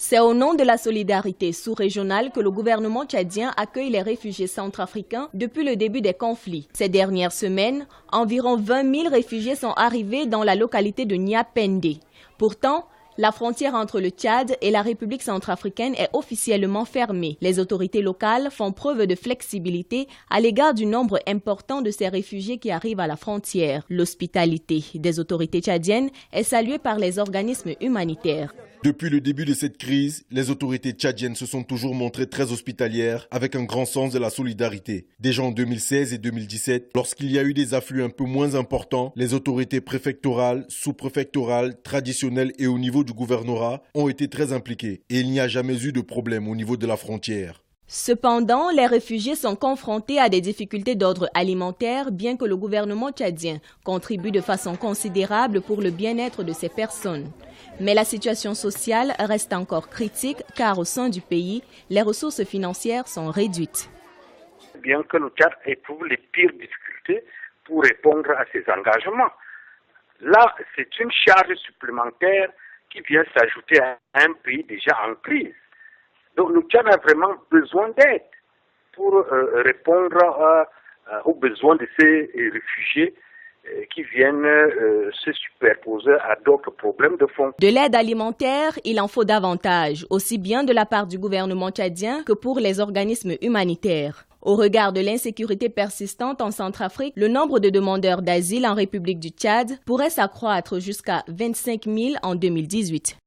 C'est au nom de la solidarité sous-régionale que le gouvernement tchadien accueille les réfugiés centrafricains depuis le début des conflits. Ces dernières semaines, environ 20 000 réfugiés sont arrivés dans la localité de Niapende. Pourtant, la frontière entre le Tchad et la République centrafricaine est officiellement fermée. Les autorités locales font preuve de flexibilité à l'égard du nombre important de ces réfugiés qui arrivent à la frontière. L'hospitalité des autorités tchadiennes est saluée par les organismes humanitaires. Depuis le début de cette crise, les autorités tchadiennes se sont toujours montrées très hospitalières avec un grand sens de la solidarité. Déjà en 2016 et 2017, lorsqu'il y a eu des afflux un peu moins importants, les autorités préfectorales, sous-préfectorales, traditionnelles et au niveau du gouvernorat ont été très impliquées et il n'y a jamais eu de problème au niveau de la frontière. Cependant, les réfugiés sont confrontés à des difficultés d'ordre alimentaire, bien que le gouvernement tchadien contribue de façon considérable pour le bien-être de ces personnes. Mais la situation sociale reste encore critique car au sein du pays, les ressources financières sont réduites. Bien que le Tchad éprouve les pires difficultés pour répondre à ses engagements, là, c'est une charge supplémentaire qui vient s'ajouter à un pays déjà en crise. Donc le Tchad a vraiment besoin d'aide pour répondre aux besoins de ces réfugiés qui viennent se superposer à d'autres problèmes de fond. De l'aide alimentaire, il en faut davantage, aussi bien de la part du gouvernement tchadien que pour les organismes humanitaires. Au regard de l'insécurité persistante en Centrafrique, le nombre de demandeurs d'asile en République du Tchad pourrait s'accroître jusqu'à 25 000 en 2018.